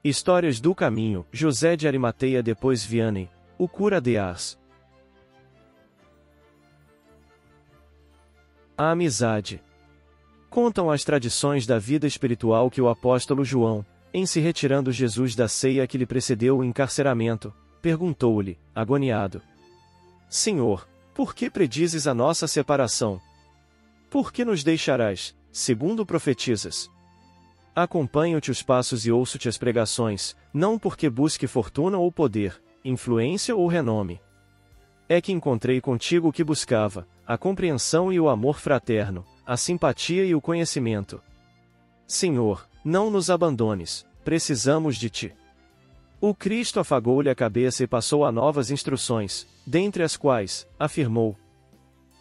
Histórias do Caminho, José de Arimateia depois Vianney, o cura de Ars. A amizade. Contam as tradições da vida espiritual que o apóstolo João, em se retirando Jesus da ceia que lhe precedeu o encarceramento, perguntou-lhe, agoniado: Senhor, por que predizes a nossa separação? Por que nos deixarás, segundo profetizas? Acompanho-te os passos e ouço-te as pregações, não porque busque fortuna ou poder, influência ou renome. É que encontrei contigo o que buscava, a compreensão e o amor fraterno, a simpatia e o conhecimento. Senhor, não nos abandones, precisamos de ti. O Cristo afagou-lhe a cabeça e passou a novas instruções, dentre as quais, afirmou: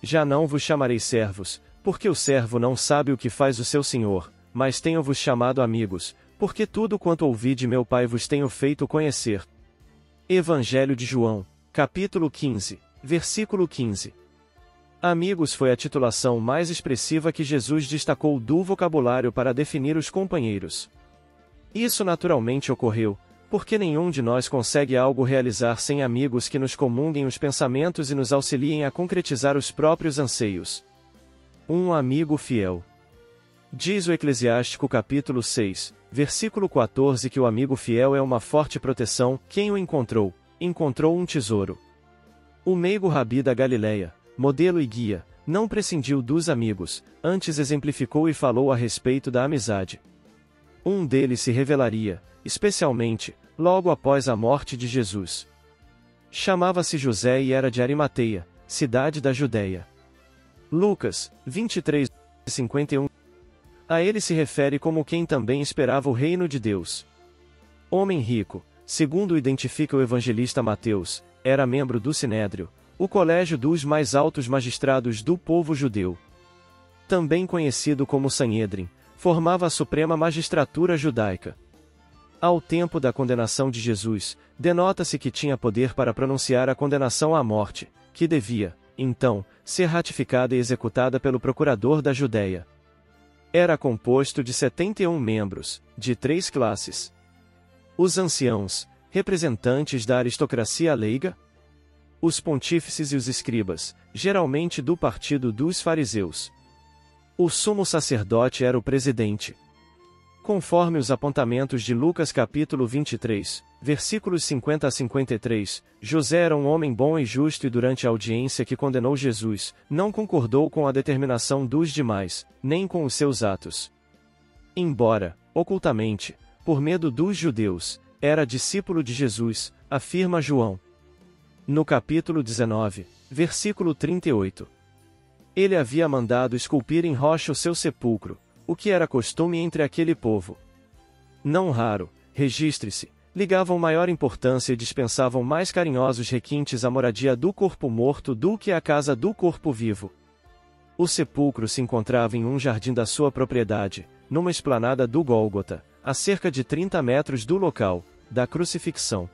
Já não vos chamarei servos, porque o servo não sabe o que faz o seu senhor, mas tenho-vos chamado amigos, porque tudo quanto ouvi de meu Pai vos tenho feito conhecer. Evangelho de João, capítulo 15, versículo 15. Amigos foi a titulação mais expressiva que Jesus destacou do vocabulário para definir os companheiros. Isso naturalmente ocorreu, porque nenhum de nós consegue algo realizar sem amigos que nos comunguem os pensamentos e nos auxiliem a concretizar os próprios anseios. Um amigo fiel. Diz o Eclesiástico capítulo 6, versículo 14 que o amigo fiel é uma forte proteção, quem o encontrou, encontrou um tesouro. O meigo Rabi da Galileia, modelo e guia, não prescindiu dos amigos, antes exemplificou e falou a respeito da amizade. Um deles se revelaria, especialmente, logo após a morte de Jesus. Chamava-se José e era de Arimateia, cidade da Judéia. Lucas, 23:51. A ele se refere como quem também esperava o reino de Deus. Homem rico, segundo o identifica o evangelista Mateus, era membro do Sinédrio, o colégio dos mais altos magistrados do povo judeu. Também conhecido como Sanhedrin, formava a suprema magistratura judaica. Ao tempo da condenação de Jesus, denota-se que tinha poder para pronunciar a condenação à morte, que devia, então, ser ratificada e executada pelo procurador da Judéia. Era composto de 71 membros, de 3 classes. Os anciãos, representantes da aristocracia leiga, os pontífices e os escribas, geralmente do partido dos fariseus. O sumo sacerdote era o presidente. Conforme os apontamentos de Lucas capítulo 23, versículos 50 a 53, José era um homem bom e justo e durante a audiência que condenou Jesus, não concordou com a determinação dos demais, nem com os seus atos. Embora, ocultamente, por medo dos judeus, era discípulo de Jesus, afirma João. No capítulo 19, versículo 38. Ele havia mandado esculpir em rocha o seu sepulcro, o que era costume entre aquele povo. Não raro, registre-se, ligavam maior importância e dispensavam mais carinhosos requintes à moradia do corpo morto do que à casa do corpo vivo. O sepulcro se encontrava em um jardim da sua propriedade, numa esplanada do Gólgota, a cerca de 30 metros do local da crucifixão.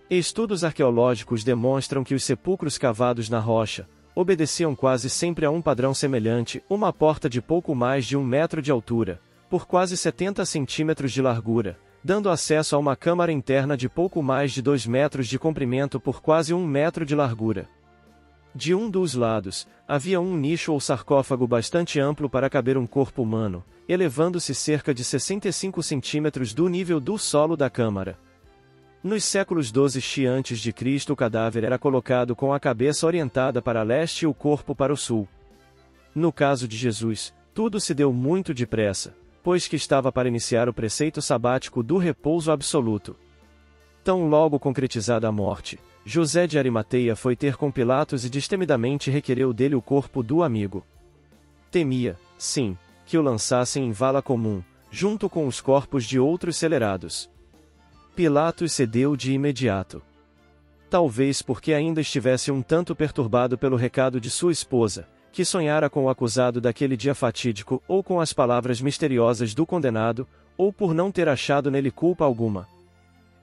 Estudos arqueológicos demonstram que os sepulcros cavados na rocha obedeciam quase sempre a um padrão semelhante, uma porta de pouco mais de 1 metro de altura, por quase 70 centímetros de largura, dando acesso a uma câmara interna de pouco mais de 2 metros de comprimento por quase 1 metro de largura. De um dos lados, havia um nicho ou sarcófago bastante amplo para caber um corpo humano, elevando-se cerca de 65 centímetros do nível do solo da câmara. Nos séculos 12 a.C. o cadáver era colocado com a cabeça orientada para leste e o corpo para o sul. No caso de Jesus, tudo se deu muito depressa, pois que estava para iniciar o preceito sabático do repouso absoluto. Tão logo concretizada a morte, José de Arimateia foi ter com Pilatos e destemidamente requereu dele o corpo do amigo. Temia, sim, que o lançassem em vala comum, junto com os corpos de outros celerados. Pilatos cedeu de imediato. Talvez porque ainda estivesse um tanto perturbado pelo recado de sua esposa, que sonhara com o acusado daquele dia fatídico, ou com as palavras misteriosas do condenado, ou por não ter achado nele culpa alguma.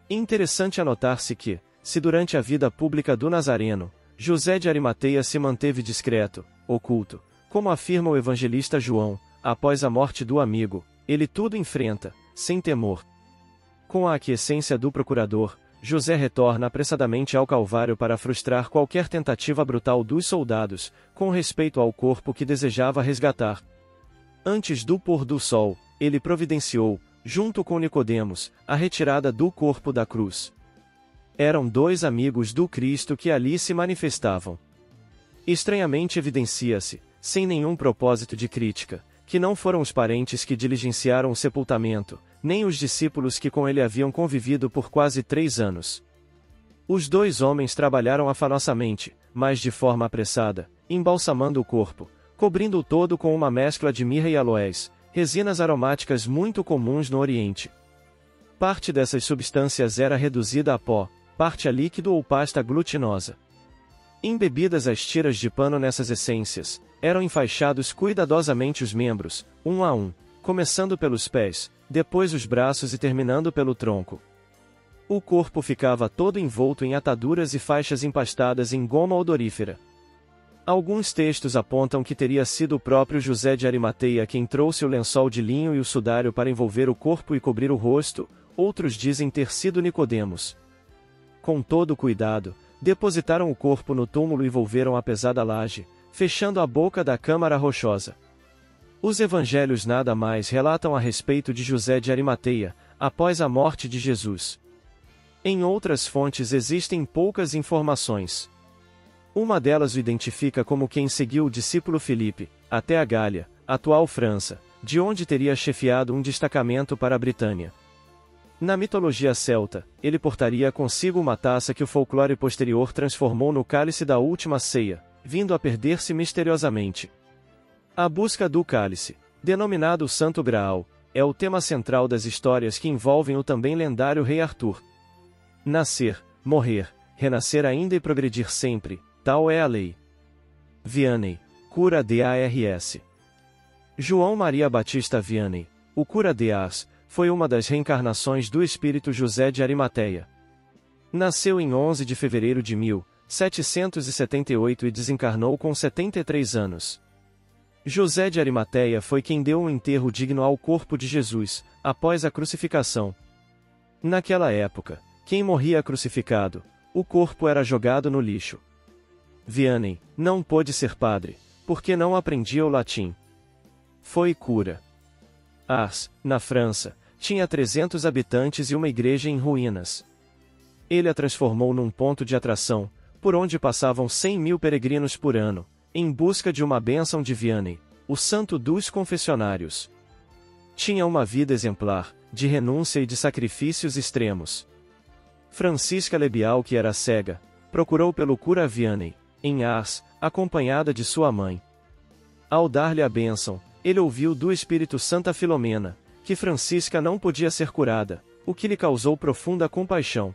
Interessante anotar-se que, se durante a vida pública do Nazareno, José de Arimateia se manteve discreto, oculto, como afirma o evangelista João, após a morte do amigo, ele tudo enfrenta, sem temor. Com a aquiescência do procurador, José retorna apressadamente ao Calvário para frustrar qualquer tentativa brutal dos soldados, com respeito ao corpo que desejava resgatar. Antes do pôr do sol, ele providenciou, junto com Nicodemos, a retirada do corpo da cruz. Eram dois amigos do Cristo que ali se manifestavam. Estranhamente evidencia-se, sem nenhum propósito de crítica, que não foram os parentes que diligenciaram o sepultamento, nem os discípulos que com ele haviam convivido por quase 3 anos. Os dois homens trabalharam afanosamente, mas de forma apressada, embalsamando o corpo, cobrindo-o todo com uma mescla de mirra e aloés, resinas aromáticas muito comuns no Oriente. Parte dessas substâncias era reduzida a pó, parte a líquido ou pasta glutinosa. Embebidas as tiras de pano nessas essências, eram enfaixados cuidadosamente os membros, um a um, começando pelos pés, depois os braços e terminando pelo tronco. O corpo ficava todo envolto em ataduras e faixas empastadas em goma odorífera. Alguns textos apontam que teria sido o próprio José de Arimateia quem trouxe o lençol de linho e o sudário para envolver o corpo e cobrir o rosto, outros dizem ter sido Nicodemos. Com todo cuidado, depositaram o corpo no túmulo e volveram a pesada laje, fechando a boca da câmara rochosa. Os evangelhos nada mais relatam a respeito de José de Arimateia, após a morte de Jesus. Em outras fontes existem poucas informações. Uma delas o identifica como quem seguiu o discípulo Filipe, até a Gália, atual França, de onde teria chefiado um destacamento para a Britânia. Na mitologia celta, ele portaria consigo uma taça que o folclore posterior transformou no cálice da última ceia, vindo a perder-se misteriosamente. A busca do cálice, denominado o Santo Graal, é o tema central das histórias que envolvem o também lendário rei Arthur. Nascer, morrer, renascer ainda e progredir sempre, tal é a lei. Vianney, cura de Ars. João Maria Batista Vianney, o cura de Ars, foi uma das reencarnações do espírito José de Arimateia. Nasceu em 11 de fevereiro de 1778 e desencarnou com 73 anos. José de Arimateia foi quem deu um enterro digno ao corpo de Jesus, após a crucificação. Naquela época, quem morria crucificado, o corpo era jogado no lixo. Vianney não pôde ser padre, porque não aprendia o latim. Foi cura. Ars, na França, tinha 300 habitantes e uma igreja em ruínas. Ele a transformou num ponto de atração, por onde passavam 100.000 peregrinos por ano, em busca de uma bênção de Vianney, o santo dos confessionários. Tinha uma vida exemplar, de renúncia e de sacrifícios extremos. Francisca Lebial, que era cega, procurou pelo cura Vianney, em Ars, acompanhada de sua mãe. Ao dar-lhe a bênção, ele ouviu do Espírito Santa Filomena, que Francisca não podia ser curada, o que lhe causou profunda compaixão.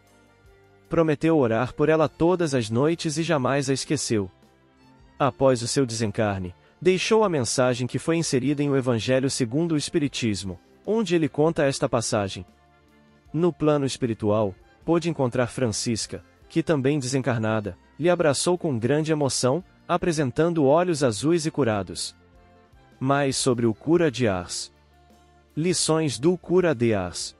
Prometeu orar por ela todas as noites e jamais a esqueceu. Após o seu desencarne, deixou a mensagem que foi inserida em o Evangelho segundo o Espiritismo, onde ele conta esta passagem. No plano espiritual, pôde encontrar Francisca, que também desencarnada, lhe abraçou com grande emoção, apresentando olhos azuis e curados. Mais sobre o cura de Ars. Lições do cura de Ars.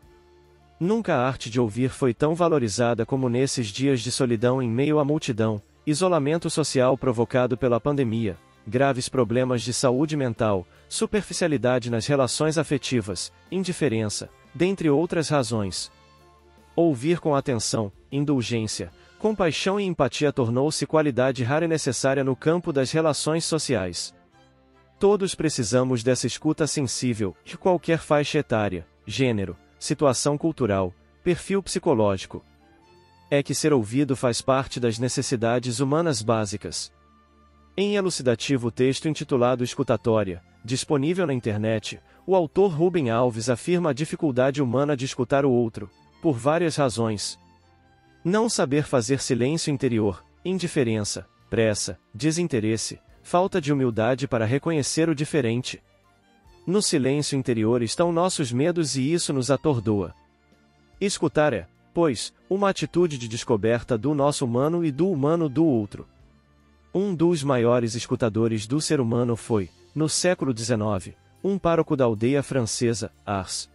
Nunca a arte de ouvir foi tão valorizada como nesses dias de solidão em meio à multidão, isolamento social provocado pela pandemia, graves problemas de saúde mental, superficialidade nas relações afetivas, indiferença, dentre outras razões. Ouvir com atenção, indulgência, compaixão e empatia tornou-se qualidade rara e necessária no campo das relações sociais. Todos precisamos dessa escuta sensível, de qualquer faixa etária, gênero, situação cultural, perfil psicológico. É que ser ouvido faz parte das necessidades humanas básicas. Em elucidativo texto intitulado Escutatória, disponível na internet, o autor Rubem Alves afirma a dificuldade humana de escutar o outro, por várias razões. Não saber fazer silêncio interior, indiferença, pressa, desinteresse, falta de humildade para reconhecer o diferente. No silêncio interior estão nossos medos e isso nos atordoa. Escutar é, pois, uma atitude de descoberta do nosso humano e do humano do outro. Um dos maiores escutadores do ser humano foi, no século XIX, um pároco da aldeia francesa, Ars.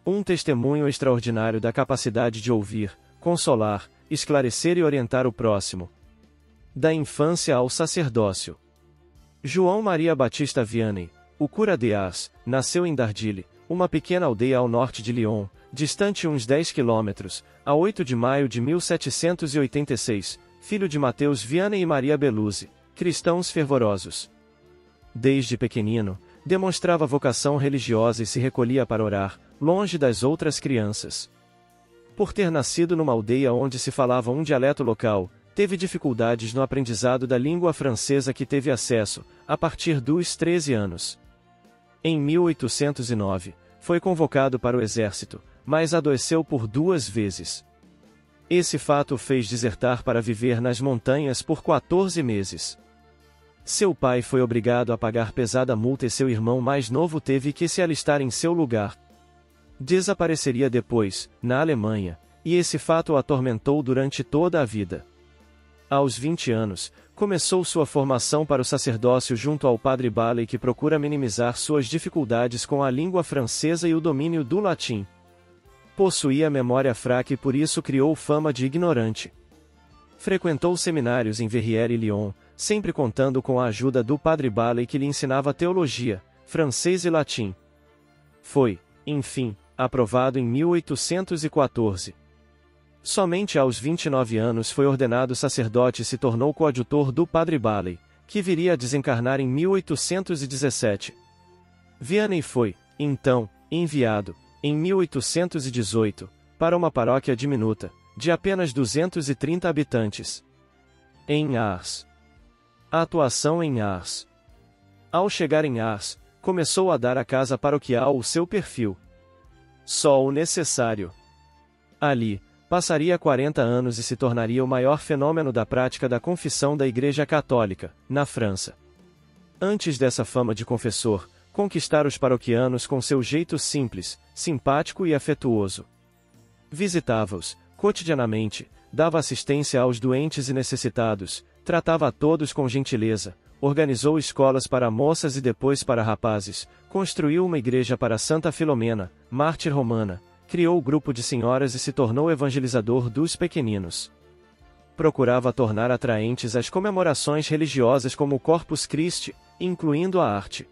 Um testemunho extraordinário da capacidade de ouvir, consolar, esclarecer e orientar o próximo. Da infância ao sacerdócio. João Maria Batista Vianney, o cura de Ars, nasceu em Dardilly, uma pequena aldeia ao norte de Lyon, distante uns 10 quilômetros, a 8 de maio de 1786, filho de Mateus Vianney e Maria Beluzzi, cristãos fervorosos. Desde pequenino, demonstrava vocação religiosa e se recolhia para orar, longe das outras crianças. Por ter nascido numa aldeia onde se falava um dialeto local, teve dificuldades no aprendizado da língua francesa que teve acesso, a partir dos 13 anos. Em 1809, foi convocado para o exército, mas adoeceu por 2 vezes. Esse fato o fez desertar para viver nas montanhas por 14 meses. Seu pai foi obrigado a pagar pesada multa e seu irmão mais novo teve que se alistar em seu lugar. Desapareceria depois, na Alemanha, e esse fato o atormentou durante toda a vida. Aos 20 anos, começou sua formação para o sacerdócio junto ao padre Balley, que procura minimizar suas dificuldades com a língua francesa e o domínio do latim. Possuía memória fraca e por isso criou fama de ignorante. Frequentou seminários em Verrières e Lyon, sempre contando com a ajuda do padre Balley, que lhe ensinava teologia, francês e latim. Foi, enfim, aprovado em 1814. Somente aos 29 anos foi ordenado sacerdote e se tornou coadjutor do padre Balley, que viria a desencarnar em 1817. Vianney foi, então, enviado, em 1818, para uma paróquia diminuta, de apenas 230 habitantes. Em Ars. A atuação em Ars. Ao chegar em Ars, começou a dar à casa paroquial o seu perfil. Só o necessário. Ali, passaria 40 anos e se tornaria o maior fenômeno da prática da confissão da Igreja Católica, na França. Antes dessa fama de confessor, conquistara os paroquianos com seu jeito simples, simpático e afetuoso. Visitava-os, cotidianamente, dava assistência aos doentes e necessitados, tratava a todos com gentileza, organizou escolas para moças e depois para rapazes, construiu uma igreja para Santa Filomena, mártir romana, criou o grupo de senhoras e se tornou evangelizador dos pequeninos. Procurava tornar atraentes as comemorações religiosas como o Corpus Christi, incluindo a arte.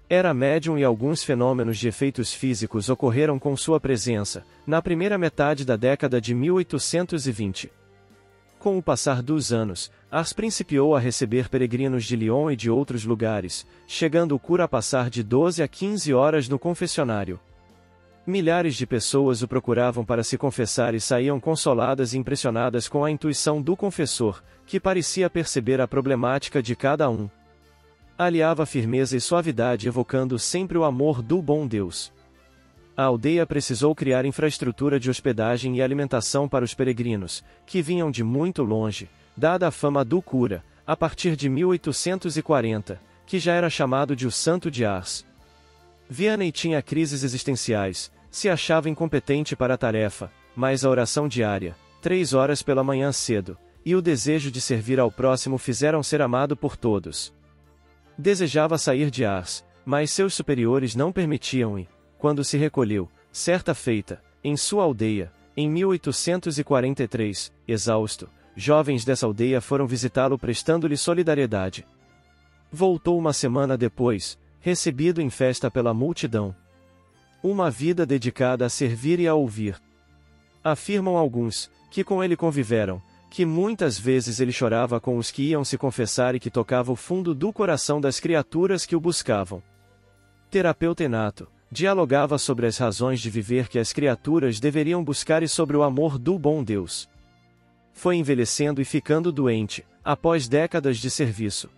Era médium e alguns fenômenos de efeitos físicos ocorreram com sua presença, na primeira metade da década de 1820. Com o passar dos anos, Ars principiou a receber peregrinos de Lyon e de outros lugares, chegando o cura a passar de 12 a 15 horas no confessionário. Milhares de pessoas o procuravam para se confessar e saíam consoladas e impressionadas com a intuição do confessor, que parecia perceber a problemática de cada um. Aliava firmeza e suavidade, evocando sempre o amor do bom Deus. A aldeia precisou criar infraestrutura de hospedagem e alimentação para os peregrinos, que vinham de muito longe, dada a fama do cura, a partir de 1840, que já era chamado de o Santo de Ars. Vianney tinha crises existenciais, se achava incompetente para a tarefa, mas a oração diária, 3 horas pela manhã cedo, e o desejo de servir ao próximo fizeram ser amado por todos. Desejava sair de Ars, mas seus superiores não permitiam e, quando se recolheu, certa feita, em sua aldeia, em 1843, exausto, jovens dessa aldeia foram visitá-lo prestando-lhe solidariedade. Voltou uma semana depois, recebido em festa pela multidão. Uma vida dedicada a servir e a ouvir. Afirmam alguns, que com ele conviveram, que muitas vezes ele chorava com os que iam se confessar e que tocava o fundo do coração das criaturas que o buscavam. Terapeuta inato, dialogava sobre as razões de viver que as criaturas deveriam buscar e sobre o amor do bom Deus. Foi envelhecendo e ficando doente, após décadas de serviço.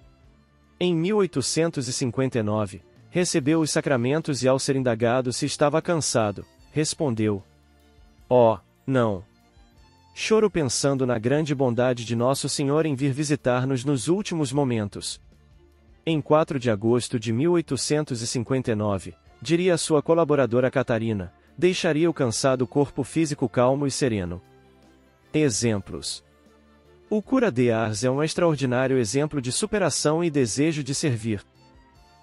Em 1859, recebeu os sacramentos e ao ser indagado se estava cansado, respondeu: "Oh, não. Choro pensando na grande bondade de Nosso Senhor em vir visitar-nos nos últimos momentos." Em 4 de agosto de 1859, diria a sua colaboradora Catarina, deixaria o cansado corpo físico calmo e sereno. Exemplos. O cura de Ars é um extraordinário exemplo de superação e desejo de servir.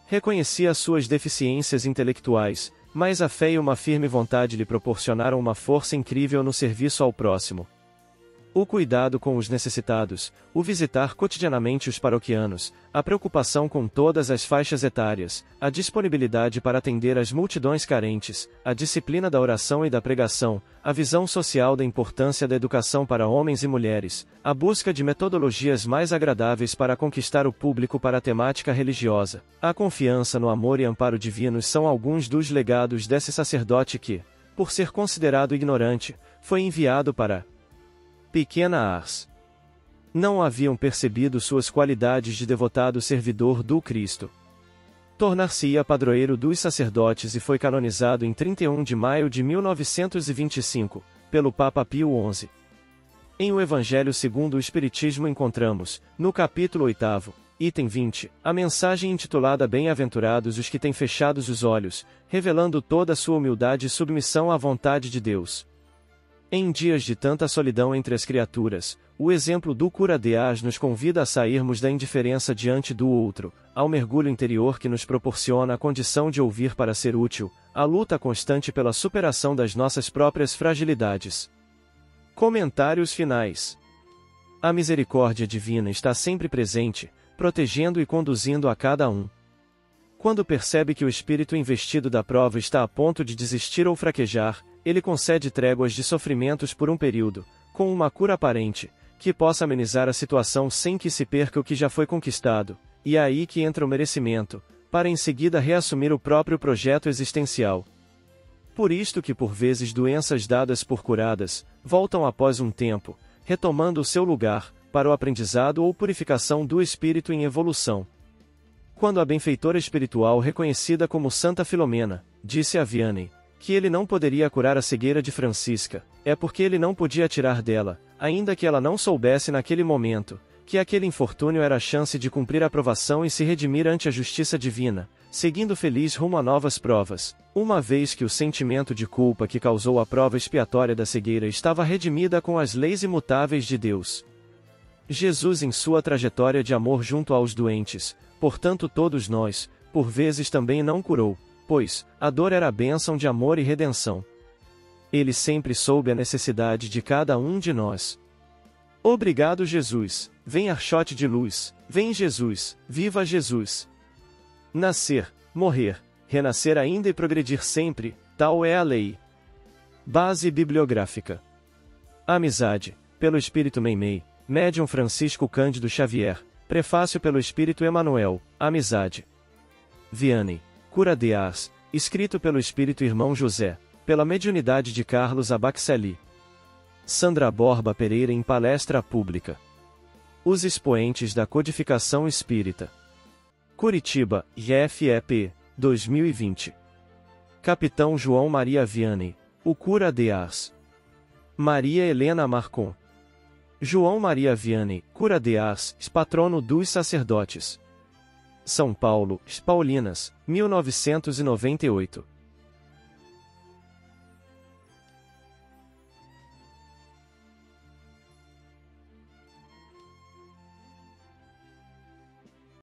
Reconhecia suas deficiências intelectuais, mas a fé e uma firme vontade lhe proporcionaram uma força incrível no serviço ao próximo. O cuidado com os necessitados, o visitar cotidianamente os paroquianos, a preocupação com todas as faixas etárias, a disponibilidade para atender as multidões carentes, a disciplina da oração e da pregação, a visão social da importância da educação para homens e mulheres, a busca de metodologias mais agradáveis para conquistar o público para a temática religiosa, a confiança no amor e amparo divinos são alguns dos legados desse sacerdote que, por ser considerado ignorante, foi enviado para Pequena Ars. Não haviam percebido suas qualidades de devotado servidor do Cristo. Tornar-se-ia padroeiro dos sacerdotes e foi canonizado em 31 de maio de 1925, pelo Papa Pio XI. Em O Evangelho segundo o Espiritismo encontramos, no capítulo 8, item 20, a mensagem intitulada Bem-aventurados os que têm fechados os olhos, revelando toda a sua humildade e submissão à vontade de Deus. Em dias de tanta solidão entre as criaturas, o exemplo do Cura de Ars nos convida a sairmos da indiferença diante do outro, ao mergulho interior que nos proporciona a condição de ouvir para ser útil, a luta constante pela superação das nossas próprias fragilidades. Comentários finais. A misericórdia divina está sempre presente, protegendo e conduzindo a cada um. Quando percebe que o espírito investido da prova está a ponto de desistir ou fraquejar, ele concede tréguas de sofrimentos por um período, com uma cura aparente, que possa amenizar a situação sem que se perca o que já foi conquistado, e é aí que entra o merecimento, para em seguida reassumir o próprio projeto existencial. Por isto que por vezes doenças dadas por curadas, voltam após um tempo, retomando o seu lugar, para o aprendizado ou purificação do espírito em evolução. Quando a benfeitora espiritual reconhecida como Santa Filomena, disse a Vianney, que ele não poderia curar a cegueira de Francisca, é porque ele não podia tirar dela, ainda que ela não soubesse naquele momento, que aquele infortúnio era a chance de cumprir a provação e se redimir ante a justiça divina, seguindo feliz rumo a novas provas, uma vez que o sentimento de culpa que causou a prova expiatória da cegueira estava redimida com as leis imutáveis de Deus. Jesus em sua trajetória de amor junto aos doentes, portanto todos nós, por vezes também não curou, pois a dor era a bênção de amor e redenção. Ele sempre soube a necessidade de cada um de nós. Obrigado Jesus, vem Archote de luz, vem Jesus, viva Jesus! Nascer, morrer, renascer ainda e progredir sempre, tal é a lei. Base bibliográfica. Amizade, pelo Espírito Meimei, Médium Francisco Cândido Xavier, Prefácio pelo Espírito Emanuel, Amizade. Vianney, Cura de Ars, escrito pelo Espírito Irmão José, pela mediunidade de Carlos Abaxeli. Sandra Borba Pereira em palestra pública. Os expoentes da codificação espírita. Curitiba, IFEP, 2020. Capitão João Maria Vianney, o Cura de Ars. Maria Helena Marcon. João Maria Vianney, Cura de Ars, patrono dos sacerdotes. São Paulo, Paulinas, 1998.